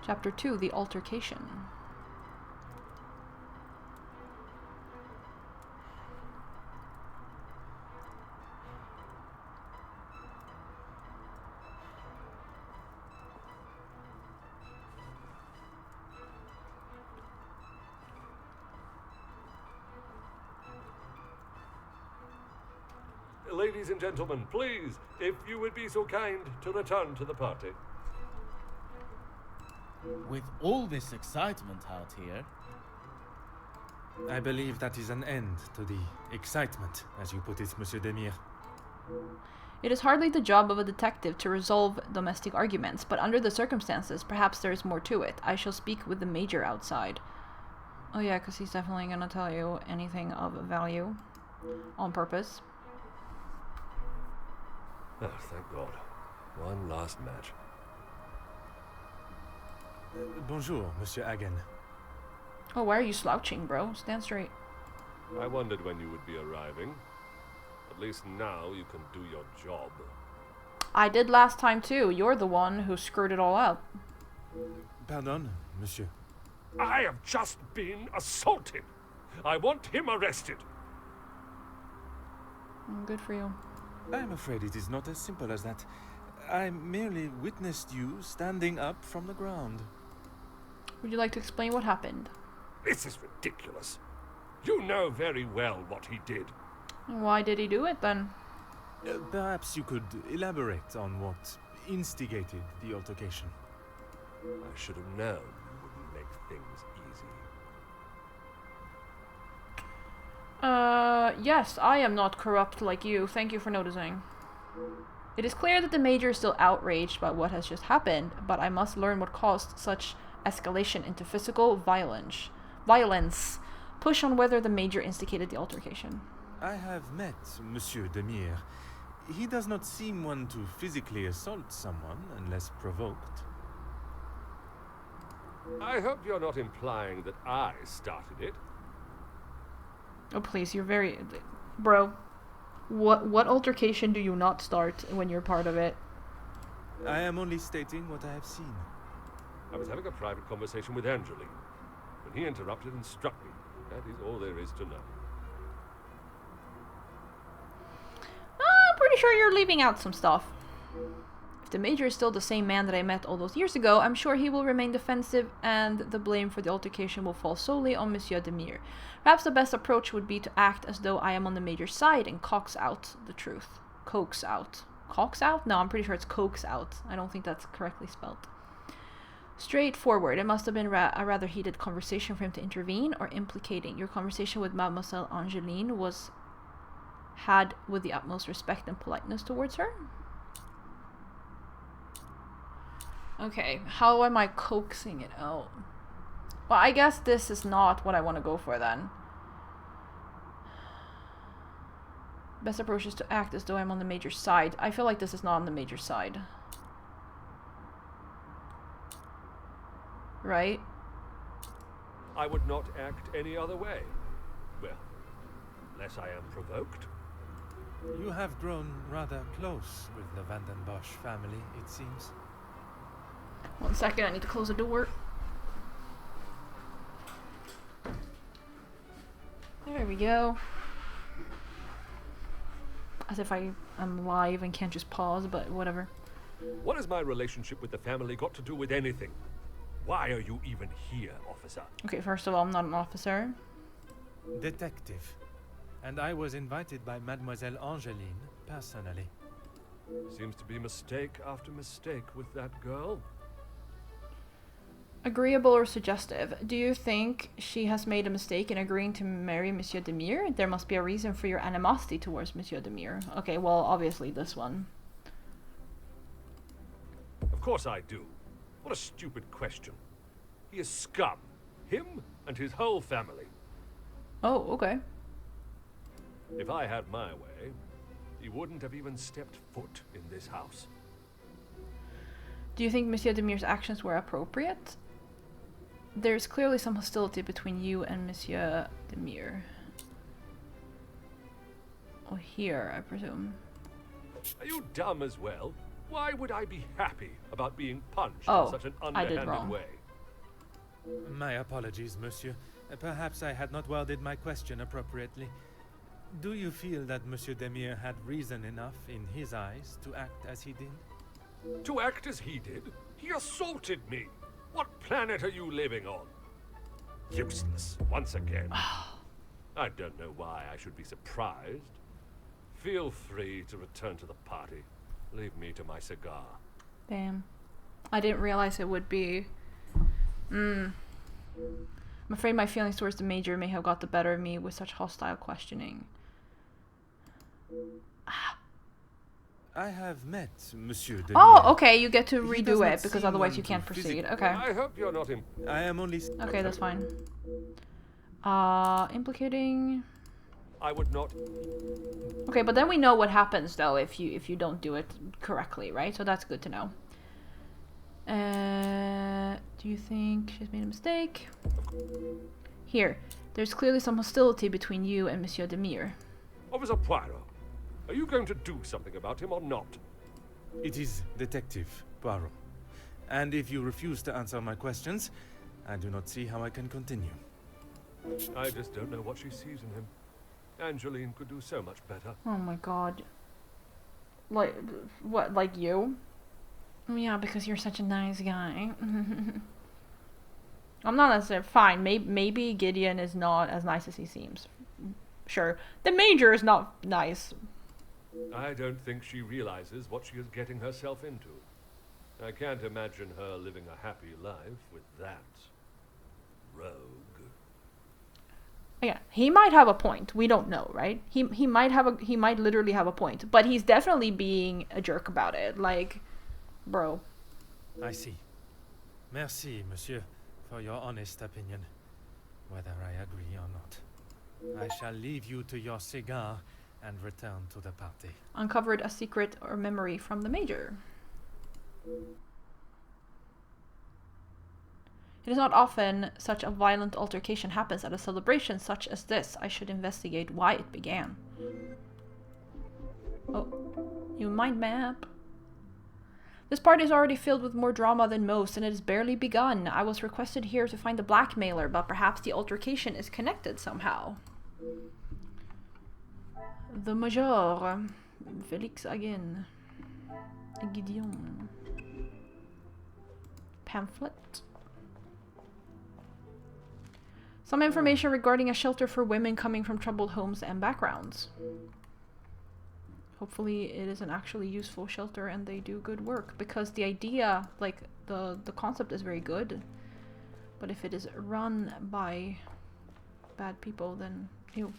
Chapter 2, The Altercation. Ladies and gentlemen, please, if you would be so kind to return to the party. With all this excitement out here... I believe that is an end to the excitement, as you put it, Monsieur Demire. It is hardly the job of a detective to resolve domestic arguments, but under the circumstances, perhaps there is more to it. I shall speak with the Major outside. Oh yeah, because he's definitely going to tell you anything of value. On purpose. Oh, thank God. One last match. Bonjour, Monsieur Hagen. Oh, why are you slouching, bro? Stand straight. I wondered when you would be arriving. At least now you can do your job. I did last time too. You're the one who screwed it all up. Pardon, Monsieur. I have just been assaulted. I want him arrested. Good for you. I'm afraid it is not as simple as that. I merely witnessed you standing up from the ground. Would you like to explain what happened? This is ridiculous. You know very well what he did. Why did he do it then? Perhaps you could elaborate on what instigated the altercation. I should have known you wouldn't make things easy. Yes, I am not corrupt like you. Thank you for noticing. It is clear that the Major is still outraged by what has just happened, but I must learn what caused such escalation into physical violence. Push on whether the Major instigated the altercation. I have met Monsieur Demire. He does not seem one to physically assault someone unless provoked. I hope you're not implying that I started it. Oh please, you're very... Bro, what altercation do you not start when you're part of it? I am only stating what I have seen. I was having a private conversation with Angeline when he interrupted and struck me. That is all there is to know. I'm pretty sure you're leaving out some stuff. If the Major is still the same man that I met all those years ago, I'm sure he will remain defensive and the blame for the altercation will fall solely on Monsieur Demire. Perhaps the best approach would be to act as though I am on the Major's side and coax out the truth. Coax out. Coax out? No, I'm pretty sure it's coax out. I don't think that's correctly spelled. Straightforward. It must have been a rather heated conversation for him to intervene or implicating. Your conversation with Mademoiselle Angeline was had with the utmost respect and politeness towards her. Okay, how am I coaxing it out? Well, I guess this is not what I want to go for then. Best approach is to act as though I'm on the Major's side. I feel like this is not on the Major's side. Right? I would not act any other way. Well, unless I am provoked. You have grown rather close with the Vandenbosch family, it seems. 1 second, I need to close the door. There we go. As if I am live and can't just pause, but whatever. What has my relationship with the family got to do with anything? Why are you even here, officer? Okay, first of all, I'm not an officer. Detective. And I was invited by Mademoiselle Angeline, personally. Seems to be mistake after mistake with that girl. Agreeable or suggestive? Do you think she has made a mistake in agreeing to marry Monsieur Demire? There must be a reason for your animosity towards Monsieur Demire. Okay, well, obviously this one. Of course I do. What a stupid question. He is scum. Him and his whole family. Oh, okay. If I had my way, he wouldn't have even stepped foot in this house. Do you think Monsieur Demire's actions were appropriate? There's clearly some hostility between you and Monsieur Demire. Oh, here, I presume. Are you dumb as well? Why would I be happy about being punched Oh, in such an I did underhanded wrong. way? My apologies, monsieur. Perhaps I had not worded my question appropriately. Do you feel that Monsieur Demire had reason enough in his eyes to act as he did? To act as he did? He assaulted me! What planet are you living on? Useless, once again. I don't know why I should be surprised. Feel free to return to the party. Leave me to my cigar. Damn. I didn't realize it would be... I'm afraid my feelings towards the Major may have got the better of me with such hostile questioning. I have met Monsieur Demire. Oh, okay, you get to He redo does not it, because seem otherwise one you to can't proceed. physic- Okay. I hope you're not I am only... Okay, that's fine. Implicating... I would not... Okay, but then we know what happens, though, if you don't do it correctly, right? So that's good to know. Do you think she's made a mistake? Here. There's clearly some hostility between you and Monsieur Demire. Officer Poirot, are you going to do something about him or not? It is Detective Poirot. And if you refuse to answer my questions, I do not see how I can continue. I just don't know what she sees in him. Angeline could do so much better. Oh my god. Like, what, like you? Yeah, because you're such a nice guy. I'm not necessarily fine. Maybe Gideon is not as nice as he seems. Sure. The Major is not nice. I don't think she realizes what she is getting herself into. I can't imagine her living a happy life with that rogue. Yeah, he might have a point. We don't know, right? He might literally have a point, but he's definitely being a jerk about it. Like, bro. I see. Merci, monsieur, for your honest opinion, whether I agree or not. I shall leave you to your cigar and return to the party. Uncovered a secret or memory from the Major. It is not often such a violent altercation happens at a celebration such as this. I should investigate why it began. Oh, you mind map? This party is already filled with more drama than most, and it has barely begun. I was requested here to find the blackmailer, but perhaps the altercation is connected somehow. The Major. Felix again. Gideon. Pamphlet. Some information regarding a shelter for women coming from troubled homes and backgrounds. Hopefully it is an actually useful shelter and they do good work, because the idea, like the concept is very good, but if it is run by bad people, then ew.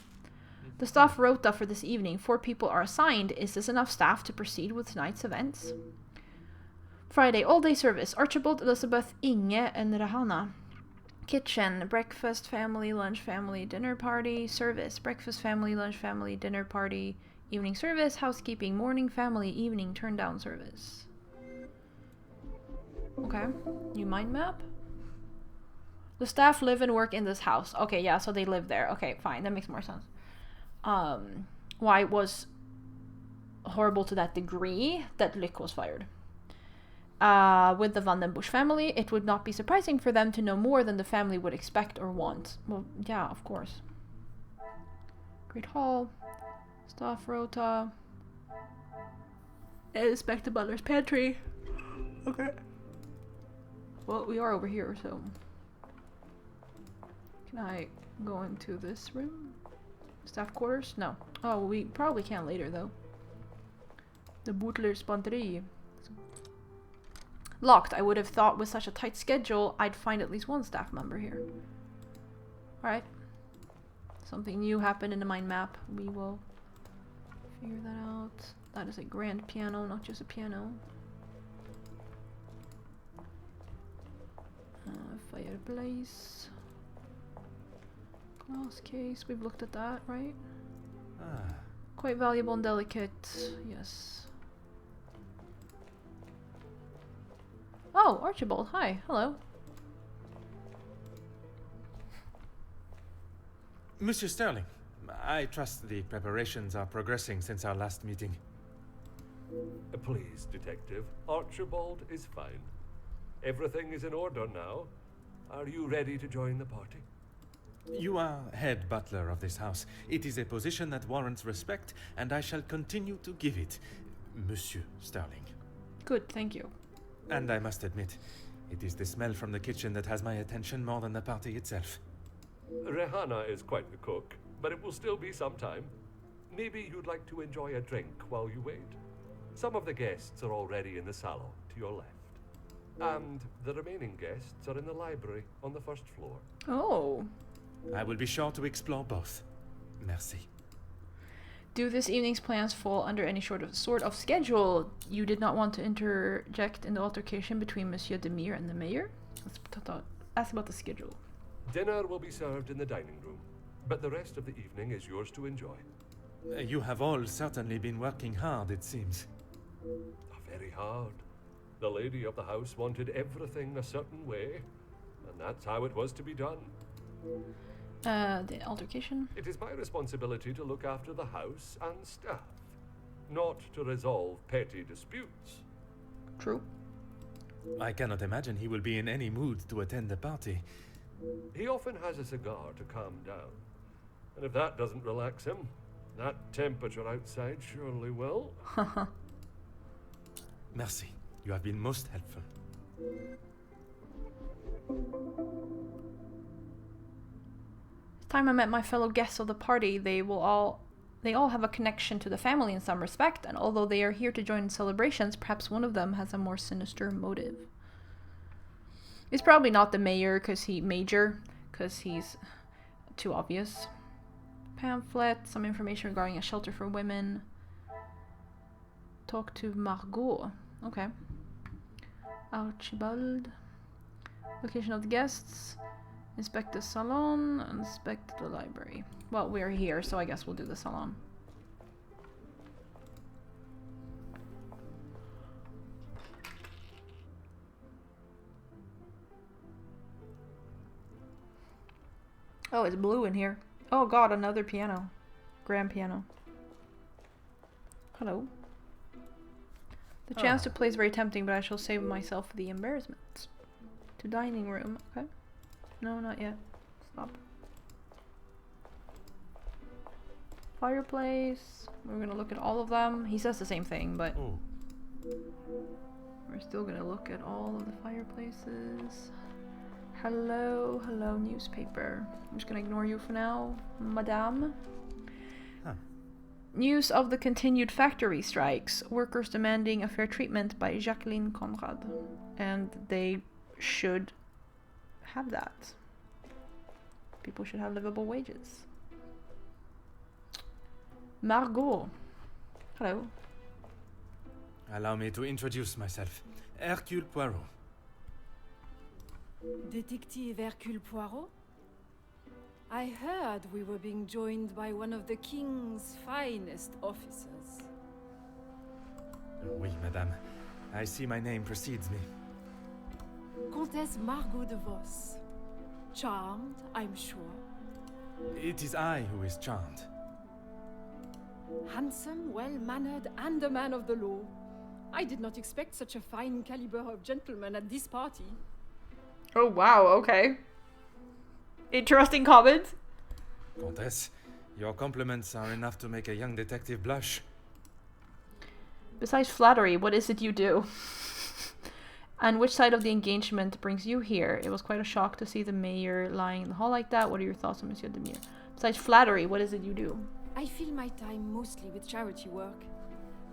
The staff rota for this evening. 4 people are assigned. Is this enough staff to proceed with tonight's events? Friday, all-day service. Archibald, Elizabeth, Inge, and Rahana. Kitchen, breakfast, family, lunch, family, dinner party, service, breakfast, family, lunch, family, dinner party, evening service, housekeeping, morning, family, evening, turn down service. Okay, new mind map. The staff live and work in this house. Okay, yeah, so they live there. Okay, fine, that makes more sense. Why it was horrible to that degree that Lyck was fired. With the Van den Busch family, it would not be surprising for them to know more than the family would expect or want. Well, yeah, of course. Great Hall. Staff rota. Inspect the butler's pantry. Okay. Well, we are over here, so... Can I go into this room? Staff quarters? No. Oh, we probably can later, though. The butler's pantry. Locked. I would have thought with such a tight schedule, I'd find at least one staff member here. Alright. Something new happened in the mind map. We will figure that out. That is a grand piano, not just a piano. Fireplace. Glass case. We've looked at that, right? Ah, Quite valuable and delicate. Yes. Oh, Archibald. Hi. Hello. Monsieur Sterling, I trust the preparations are progressing since our last meeting. Please, Detective. Archibald is fine. Everything is in order now. Are you ready to join the party? You are head butler of this house. It is a position that warrants respect, and I shall continue to give it, Monsieur Sterling. Good, thank you. And I must admit, it is the smell from the kitchen that has my attention more than the party itself. Rehanna is quite the cook, but it will still be some time. Maybe you'd like to enjoy a drink while you wait. Some of the guests are already in the salon to your left. And the remaining guests are in the library on the first floor. Oh. I will be sure to explore both. Merci. Do this evening's plans fall under any sort of schedule? You did not want to interject in the altercation between Monsieur Demir and the mayor? Ask about the schedule. Dinner will be served in the dining room, but the rest of the evening is yours to enjoy. You have all certainly been working hard, it seems. Very hard. The lady of the house wanted everything a certain way, and that's how it was to be done. The altercation? It is my responsibility to look after the house and staff, not to resolve petty disputes. True. I cannot imagine he will be in any mood to attend the party. He often has a cigar to calm down, and if that doesn't relax him, that temperature outside surely will. Merci. You have been most helpful. Time I met my fellow guests of the party, they all have a connection to the family in some respect, and although they are here to join in celebrations, perhaps one of them has a more sinister motive. It's probably not the mayor, because he's too obvious. Pamphlet, some information regarding a shelter for women. Talk to Margot. Okay. Archibald. Location of the guests. Inspect the salon. Inspect the library. Well, we're here, so I guess we'll do the salon. Oh, it's blue in here. Oh god, another piano. Grand piano. Hello. The chance to play is very tempting, but I shall save myself the embarrassment. To dining room. Okay. No, not yet. Stop. Fireplace. We're gonna look at all of them. He says the same thing, but we're still gonna look at all of the fireplaces. Hello, hello, newspaper. I'm just gonna ignore you for now, madame. Huh. News of the continued factory strikes. Workers demanding a fair treatment by Jacqueline Conrad. And they should have that. People should have livable wages. Margot. Hello. Allow me to introduce myself. Hercule Poirot. Detective Hercule Poirot? I heard we were being joined by one of the King's finest officers. Oui, madame. I see my name precedes me. Comtesse Margot de Vos. Charmed, I'm sure. It is I who is charmed. Handsome, well-mannered, and a man of the law. I did not expect such a fine caliber of gentleman at this party. Oh wow, okay. Interesting comment. Comtesse, your compliments are enough to make a young detective blush. Besides flattery, what is it you do? And which side of the engagement brings you here? It was quite a shock to see the mayor lying in the hall like that. What are your thoughts on Monsieur Demir? Besides flattery, what is it you do? I fill my time mostly with charity work.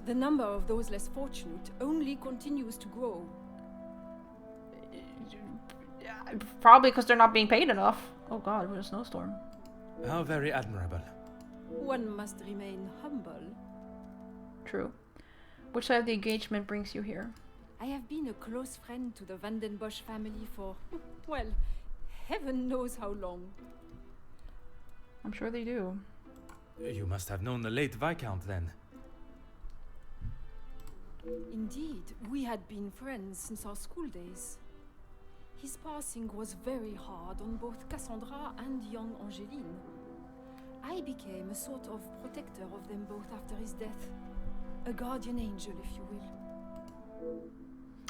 The number of those less fortunate only continues to grow. Probably because they're not being paid enough. Oh god, what a snowstorm. How very admirable. One must remain humble. True. Which side of the engagement brings you here? I have been a close friend to the Vandenbosch family for, well, heaven knows how long. I'm sure they do. You must have known the late Viscount then. Indeed, we had been friends since our school days. His passing was very hard on both Cassandra and young Angeline. I became a sort of protector of them both after his death. A guardian angel, if you will.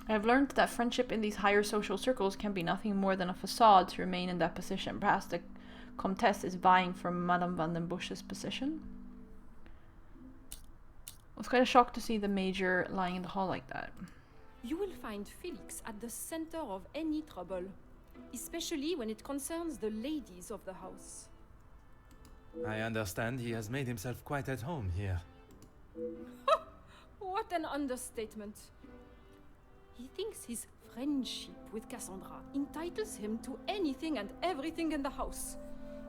I've learned that friendship in these higher social circles can be nothing more than a facade to remain in that position. Perhaps the Comtesse is vying for Madame van den Busch's position. I was kind of shocked to see the Major lying in the hall like that. You will find Felix at the center of any trouble, especially when it concerns the ladies of the house. I understand he has made himself quite at home here. What an understatement. He thinks his friendship with Cassandra entitles him to anything and everything in the house,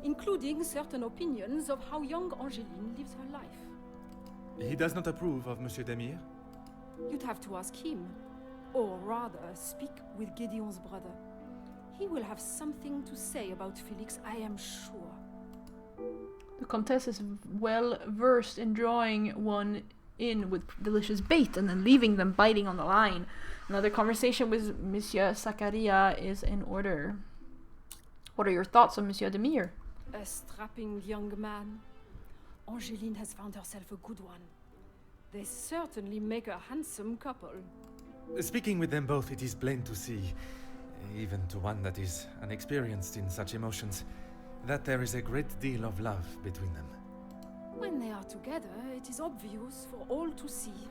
including certain opinions of how young Angeline lives her life. He does not approve of Monsieur Demire? You'd have to ask him, or rather speak with Gideon's brother. He will have something to say about Felix, I am sure. The Comtesse is well versed in drawing one in with delicious bait and then leaving them biting on the line. Another conversation with Monsieur Zakaria is in order. What are your thoughts on Monsieur Demire? A strapping young man. Angeline has found herself a good one. They certainly make a handsome couple. Speaking with them both, it is plain to see, even to one that is unexperienced in such emotions, that there is a great deal of love between them. When they are together, it is obvious for all to see,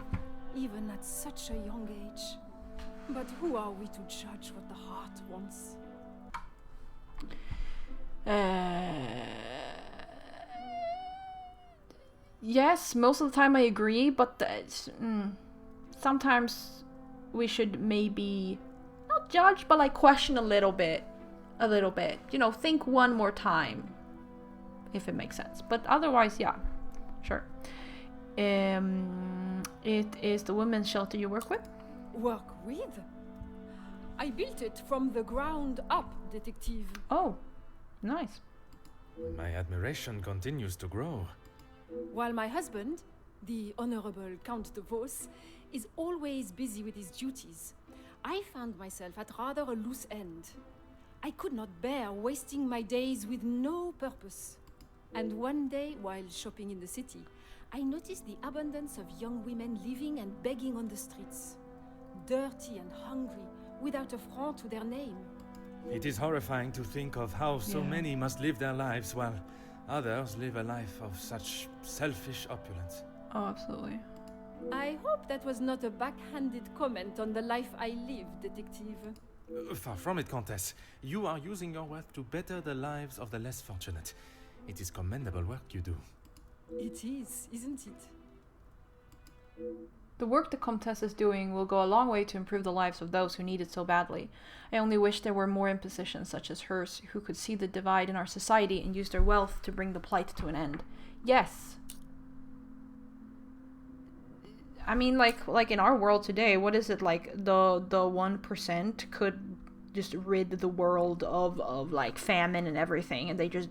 even at such a young age. But who are we to judge what the heart wants? Yes, most of the time I agree, but sometimes we should maybe not judge, but like question a little bit. You know, think one more time, if it makes sense. But otherwise, yeah, sure. It is the women's shelter you work with? Work with? I built it from the ground up, detective. Oh, nice. My admiration continues to grow. While my husband, the Honorable Count de Vos, is always busy with his duties, I found myself at rather a loose end. I could not bear wasting my days with no purpose. And one day, while shopping in the city, I noticed the abundance of young women living and begging on the streets. Dirty and hungry, without a franc to their name. It is horrifying to think of how so many must live their lives while others live a life of such selfish opulence. Oh, absolutely. I hope that was not a backhanded comment on the life I live, detective. Far from it, Countess. You are using your wealth to better the lives of the less fortunate. It is commendable work you do. It is, isn't it? The work the Comtesse is doing will go a long way to improve the lives of those who need it so badly. I only wish there were more in positions such as hers who could see the divide in our society and use their wealth to bring the plight to an end. Yes. I mean, like in our world today, what is it like? The 1% could just rid the world of like famine and everything, and they just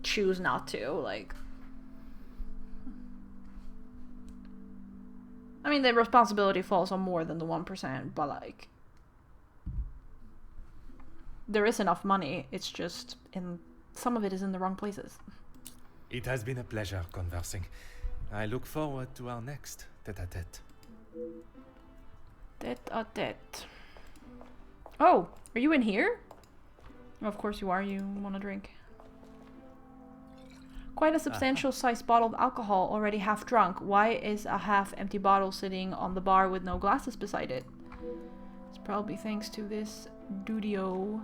choose not to. Like, I mean, the responsibility falls on more than the 1%, but like, there is enough money. It's just some of it is in the wrong places. It has been a pleasure conversing. I look forward to our next tete-a-tete. Tete-a-tete. Oh, are you in here? Of course you are. You want a drink. Quite a substantial sized bottle of alcohol, already half drunk. Why is a half empty bottle sitting on the bar with no glasses beside it? It's probably thanks to this Dudio.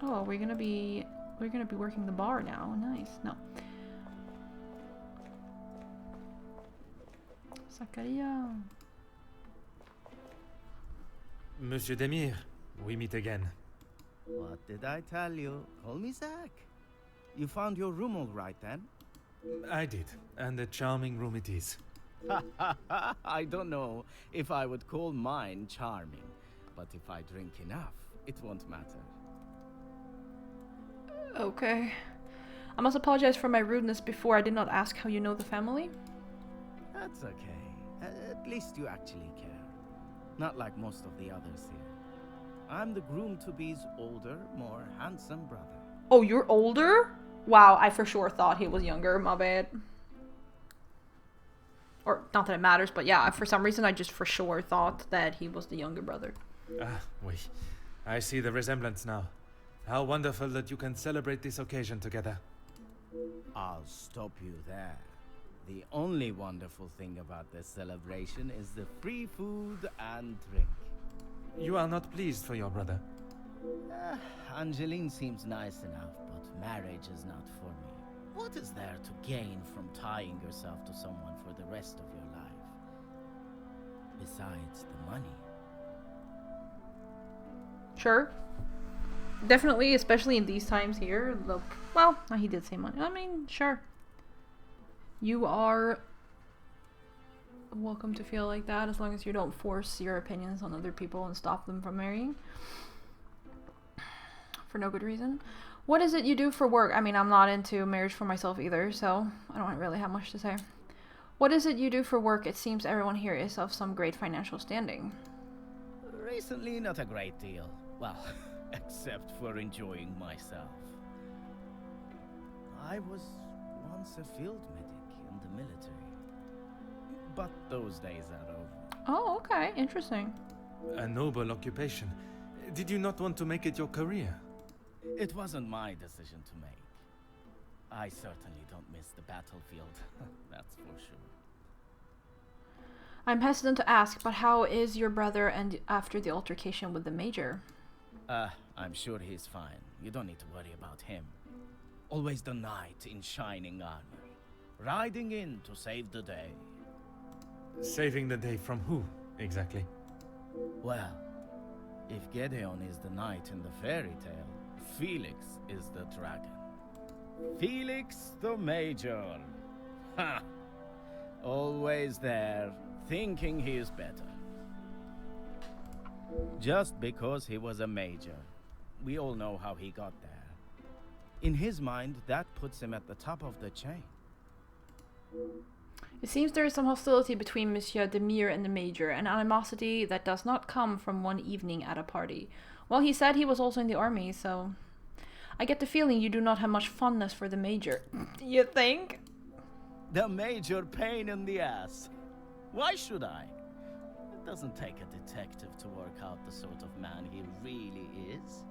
Oh, we're gonna be working the bar now. Nice. No. Zakaria. Monsieur Demire, we meet again. What did I tell you? Call me Zach. You found your room all right then? I did, and a charming room it is. I don't know if I would call mine charming, but if I drink enough, it won't matter. Okay. I must apologize for my rudeness before. I did not ask how you know the family. That's okay. At least you actually care. Not like most of the others here. I'm the groom-to-be's older, more handsome brother. Oh, you're older? Wow, I for sure thought he was younger. My bad. Not that it matters, but yeah, for some reason I just for sure thought that he was the younger brother. Ah, oui. I see the resemblance now. How wonderful that you can celebrate this occasion together. I'll stop you there. The only wonderful thing about this celebration is the free food and drink. You are not pleased for your brother. Angeline seems nice enough, but marriage is not for me. What is there to gain from tying yourself to someone for the rest of your life? Besides the money. Sure. Definitely, especially in these times here. Well, he did say money. I mean, sure. You are welcome to feel like that as long as you don't force your opinions on other people and stop them from marrying. For no good reason. What is it you do for work? I mean, I'm not into marriage for myself either, so I don't really have much to say. What is it you do for work? It seems everyone here is of some great financial standing. Recently, not a great deal. Well, except for enjoying myself. I was once a field medic in the military. But those days are over. Oh, okay. Interesting. A noble occupation. Did you not want to make it your career? It wasn't my decision to make. I certainly don't miss the battlefield, that's for sure. I'm hesitant to ask, but how is your brother and after the altercation with the Major? I'm sure he's fine. You don't need to worry about him. Always the knight in shining armor. Riding in to save the day. Saving the day from who, exactly? Well, if Gedeon is the knight in the fairy tale, Felix is the dragon. Felix the Major. Ha! Always there, thinking he is better. Just because he was a major. We all know how he got there. In his mind, that puts him at the top of the chain. It seems there is some hostility between Monsieur Demire and the Major, an animosity that does not come from one evening at a party. Well, he said he was also in the army, so... I get the feeling you do not have much fondness for the Major. You think? The major pain in the ass. Why should I? It doesn't take a detective to work out the sort of man he really is.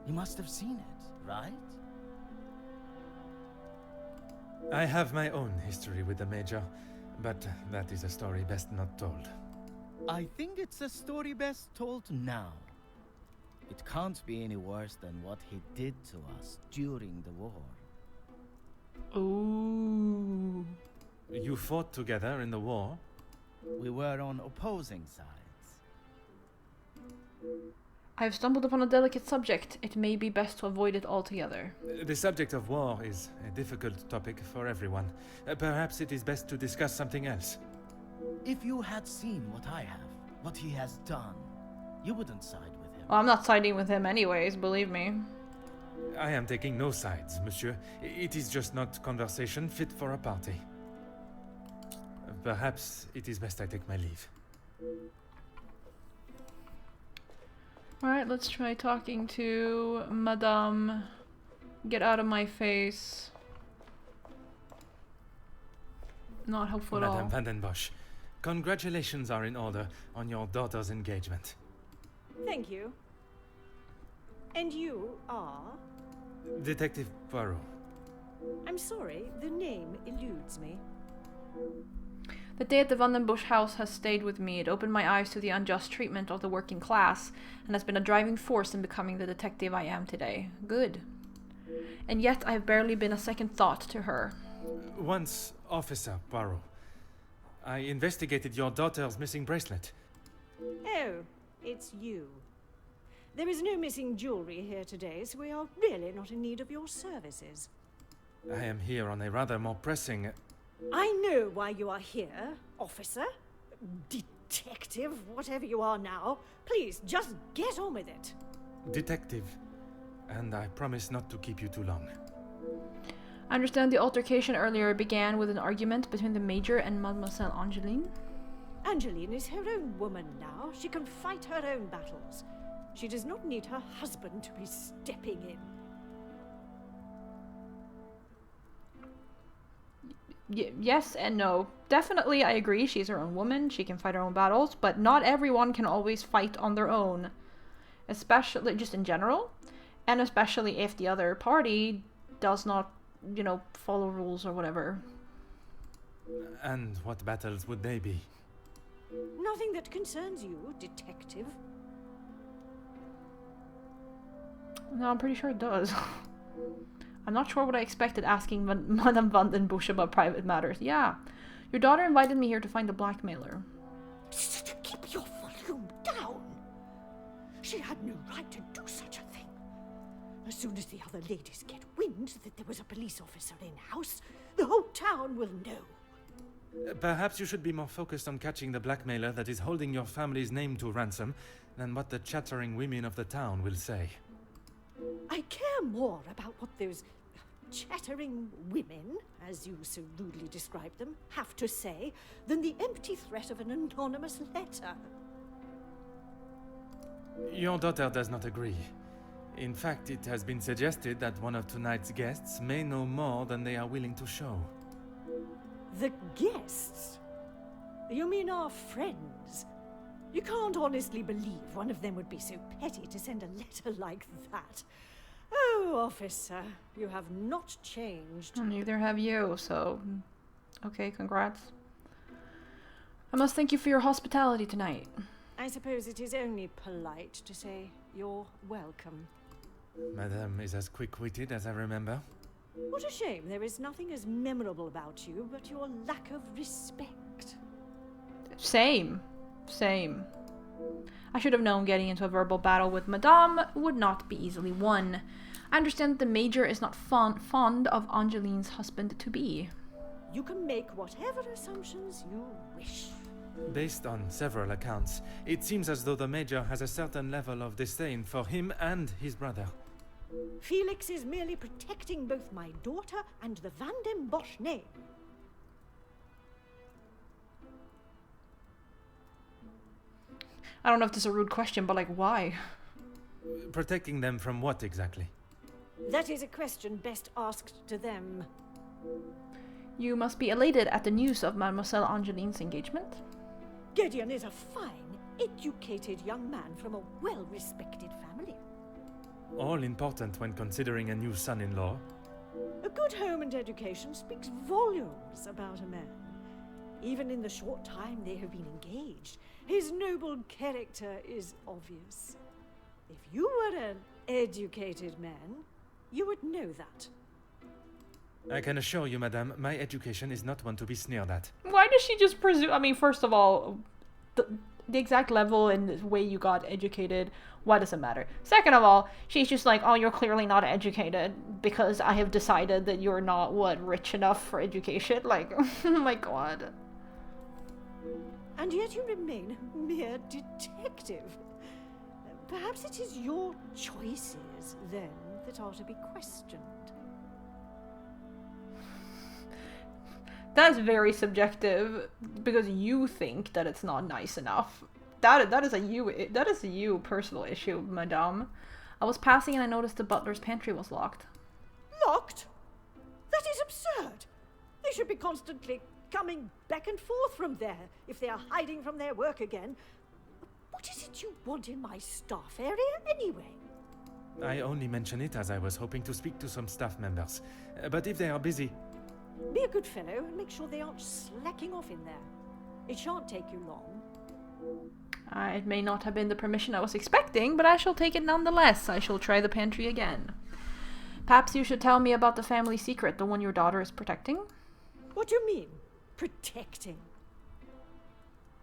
You must have seen it, right? I have my own history with the Major, but that is a story best not told. I think it's a story best told now. It can't be any worse than what he did to us during the war. Ooh. You fought together in the war? We were on opposing sides. I have stumbled upon a delicate subject. It may be best to avoid it altogether. The subject of war is a difficult topic for everyone. Perhaps it is best to discuss something else. If you had seen what I have, what he has done, you wouldn't side with him. Well, I'm not siding with him anyways, believe me. I am taking no sides, monsieur. It is just not conversation fit for a party. Perhaps it is best I take my leave. Alright, let's try talking to Madame. Get out of my face. Not helpful at all. Madame Van den Bosch, congratulations are in order on your daughter's engagement. Thank you. And you are? Detective Poirot. I'm sorry, the name eludes me. The day at the Van den Bosch house has stayed with me. It opened my eyes to the unjust treatment of the working class and has been a driving force in becoming the detective I am today. Good. And yet I have barely been a second thought to her. Once Officer Poirot, I investigated your daughter's missing bracelet. Oh, it's you. There is no missing jewelry here today, so we are really not in need of your services. I am here on a rather more pressing... I know why you are here, officer. Detective, whatever you are now. Please, just get on with it. Detective. And I promise not to keep you too long. I understand the altercation earlier began with an argument between the Major and Mademoiselle Angeline. Angeline is her own woman now. She can fight her own battles. She does not need her husband to be stepping in. Yes and no. Definitely, I agree. She's her own woman. She can fight her own battles, but not everyone can always fight on their own. Especially, just in general. And especially if the other party does not, follow rules or whatever. And what battles would they be? Nothing that concerns you, detective. No, I'm pretty sure it does. I'm not sure what I expected asking Madame Van den Busch about private matters. Yeah. Your daughter invited me here to find the blackmailer. Keep your volume down! She had no right to do such a thing. As soon as the other ladies get wind that there was a police officer in-house, the whole town will know. Perhaps you should be more focused on catching the blackmailer that is holding your family's name to ransom than what the chattering women of the town will say. I care more about what those chattering women, as you so rudely described them, have to say than the empty threat of an anonymous letter. Your daughter does not agree. In fact, it has been suggested that one of tonight's guests may know more than they are willing to show. The guests? You mean our friends? You can't honestly believe one of them would be so petty to send a letter like that. Oh, officer, you have not changed. Neither have you, so... Okay, congrats. I must thank you for your hospitality tonight. I suppose it is only polite to say you're welcome. Madame is as quick-witted as I remember. What a shame there is nothing as memorable about you but your lack of respect. Same. I should have known getting into a verbal battle with Madame would not be easily won. I understand that the Major is not fond of Angeline's husband-to-be. You can make whatever assumptions you wish. Based on several accounts, it seems as though the Major has a certain level of disdain for him and his brother. Felix is merely protecting both my daughter and the Van den Bosch name. I don't know if this is a rude question, but why? Protecting them from what exactly? That is a question best asked to them. You must be elated at the news of Mademoiselle Angeline's engagement. Gideon is a fine, educated young man from a well-respected family. All important when considering a new son-in-law. A good home and education speaks volumes about a man. Even in the short time they have been engaged, his noble character is obvious. If you were an educated man, you would know that. I can assure you, madame, my education is not one to be sneered at. Why does she just presume? I mean, first of all, the exact level and the way you got educated, why does it matter? Second of all, she's just like, oh, you're clearly not educated because I have decided that you're not, rich enough for education? Like, oh my god. And yet you remain a mere detective. Perhaps it is your choices, then, that are to be questioned. That is very subjective because you think that it's not nice enough. That is a you personal issue, madame. I was passing and I noticed the butler's pantry was locked. Locked? That is absurd. They should be constantly coming back and forth from there if they are hiding from their work again. What is it you want in my staff area anyway? I only mention it as I was hoping to speak to some staff members. But if they are busy... Be a good fellow and make sure they aren't slacking off in there. It shan't take you long. It may not have been the permission I was expecting, but I shall take it nonetheless. I shall try the pantry again. Perhaps you should tell me about the family secret, the one your daughter is protecting? What do you mean, protecting?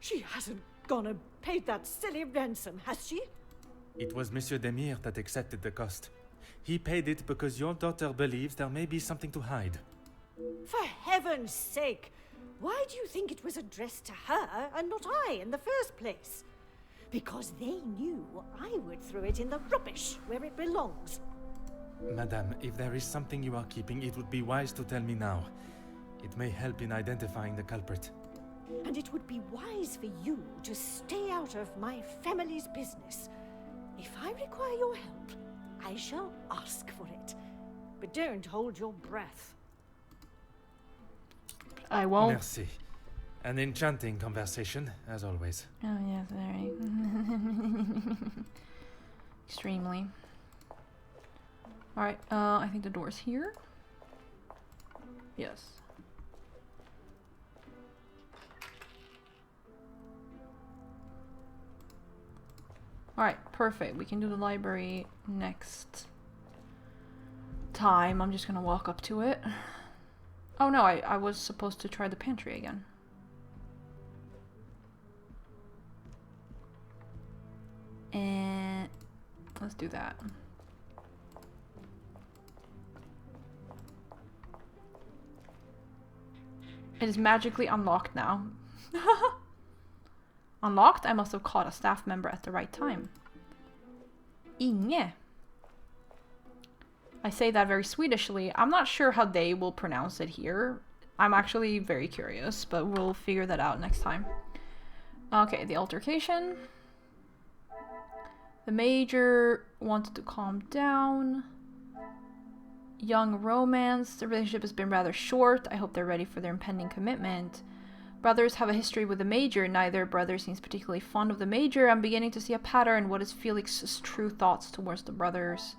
She hasn't gone and paid that silly ransom, has she? It was Monsieur Demire that accepted the cost. He paid it because your daughter believes there may be something to hide. For heaven's sake! Why do you think it was addressed to her and not I in the first place? Because they knew I would throw it in the rubbish where it belongs. Madame, if there is something you are keeping, it would be wise to tell me now. It may help in identifying the culprit. And it would be wise for you to stay out of my family's business. If I require your help, I shall ask for it. But don't hold your breath. I won't. Merci. An enchanting conversation, as always. Oh, yes, very. Extremely. Alright, I think the door's here. Yes. Alright, perfect. We can do the library next time. I'm just gonna walk up to it. Oh no, I was supposed to try the pantry again. And let's do that. It is magically unlocked now. Unlocked? I must have caught a staff member at the right time. Inge. I say that very Swedishly. I'm not sure how they will pronounce it here. I'm actually very curious, but we'll figure that out next time. Okay, the altercation. The major wanted to calm down. Young romance. The relationship has been rather short. I hope they're ready for their impending commitment. Brothers have a history with the major. Neither brother seems particularly fond of the major. I'm beginning to see a pattern. What is Felix's true thoughts towards the brothers?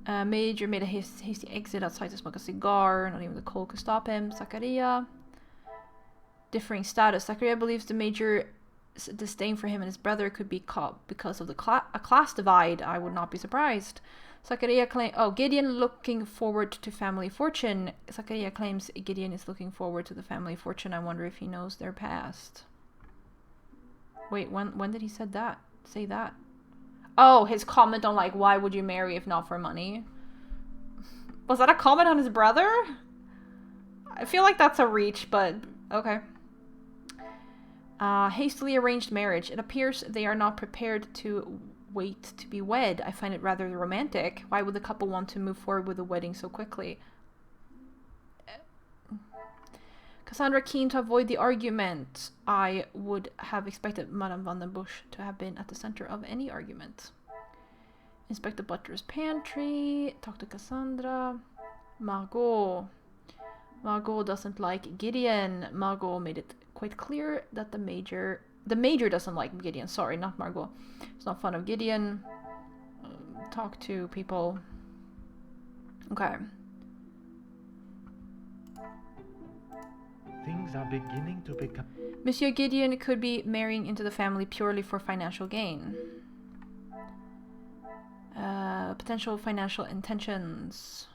Major made a hasty exit outside to smoke a cigar. Not even the cold could stop him. Zakaria. Differing status. Zakaria believes the major's disdain for him and his brother could be caught because of the a class divide. I would not be surprised. Zakaria claims... Oh, Gideon looking forward to family fortune. Zakaria claims Gideon is looking forward to the family fortune. I wonder if he knows their past. Wait, when did he say that? Oh, his comment on, like, why would you marry if not for money? Was that a comment on his brother? I feel like that's a reach, but okay. Hastily arranged marriage. It appears they are not prepared to wait to be wed. I find it rather romantic. Why would the couple want to move forward with the wedding so quickly? Cassandra keen to avoid the argument. I would have expected Madame van den Busch to have been at the center of any argument. Inspect the butler's pantry. Talk to Cassandra. Margot. Margot doesn't like Gideon. Margot made it quite clear that the major doesn't like Gideon. Sorry, not Margot. It's not fun of Gideon. Talk to people. Okay. Things are beginning to become... Monsieur Gideon could be marrying into the family purely for financial gain. Potential financial intentions.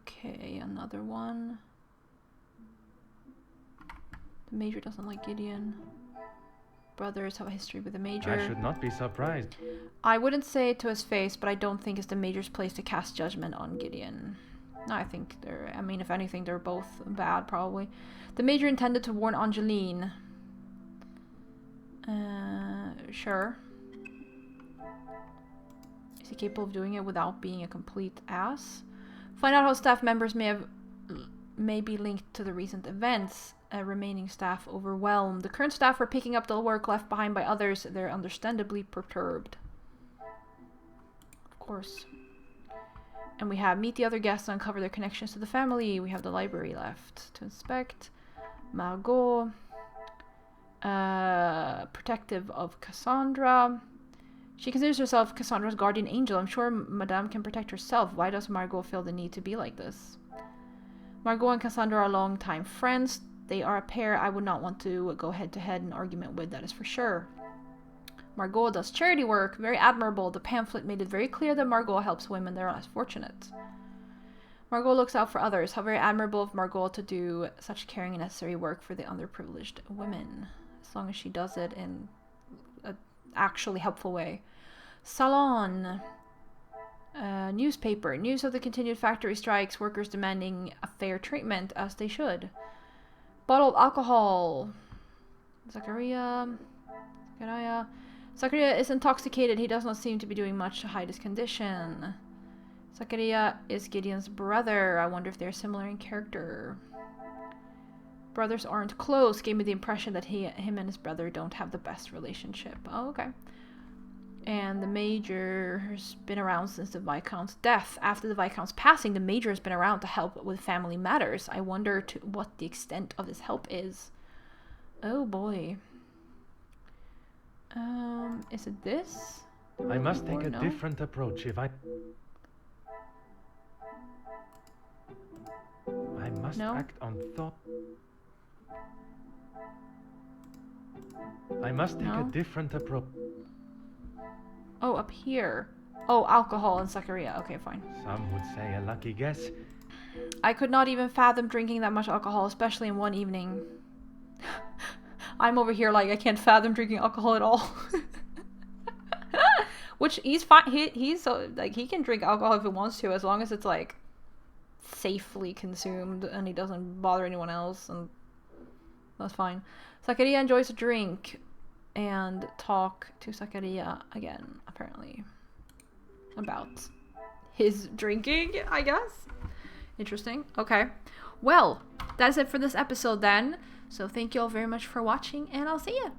Okay, another one. The major doesn't like Gideon. Brothers have a history with the major. I should not be surprised. I wouldn't say it to his face, but I don't think it's the major's place to cast judgment on Gideon. No, I think I mean, if anything, they're both bad, probably. The major intended to warn Angeline. Sure. Is he capable of doing it without being a complete ass? Find out how staff members may be linked to the recent events. Remaining staff overwhelmed. The current staff are picking up the work left behind by others. They're understandably perturbed. Of course. And we have meet the other guests and uncover their connections to the family. We have the library left to inspect. Margot. Protective of Cassandra. She considers herself Cassandra's guardian angel. I'm sure Madame can protect herself. Why does Margot feel the need to be like this? Margot and Cassandra are longtime friends. They are a pair I would not want to go head-to-head in argument with, that is for sure. Margot does charity work. Very admirable. The pamphlet made it very clear that Margot helps women that are less fortunate. Margot looks out for others. How very admirable of Margot to do such caring and necessary work for the underprivileged women. As long as she does it in an actually helpful way. Salon. Newspaper. News of the continued factory strikes. Workers demanding a fair treatment, as they should. Bottled alcohol. Zakaria is intoxicated. He does not seem to be doing much to hide his condition. Zakaria is Gideon's brother. I wonder if they're similar in character. Brothers aren't close. Gave me the impression that him and his brother don't have the best relationship. Oh, okay. And the Major's been around since the Viscount's death. After the Viscount's passing, the Major has been around to help with family matters. I wonder to what the extent of his help is. Oh boy. Is it this? I must take Or a no? different approach if I must No? act on thought. I must take a No? different approach. Oh, up here. Oh, alcohol and saccharia. Okay, fine. Some would say a lucky guess. I could not even fathom drinking that much alcohol, especially in one evening. I'm over here like I can't fathom drinking alcohol at all. Which he's fine. He's so like he can drink alcohol if he wants to, as long as it's like safely consumed and he doesn't bother anyone else, and that's fine. Saccharia enjoys a drink and talk to Saccharia again, apparently, about his drinking, I guess. Interesting. Okay. Well, that's it for this episode then. So thank you all very much for watching, and I'll see you.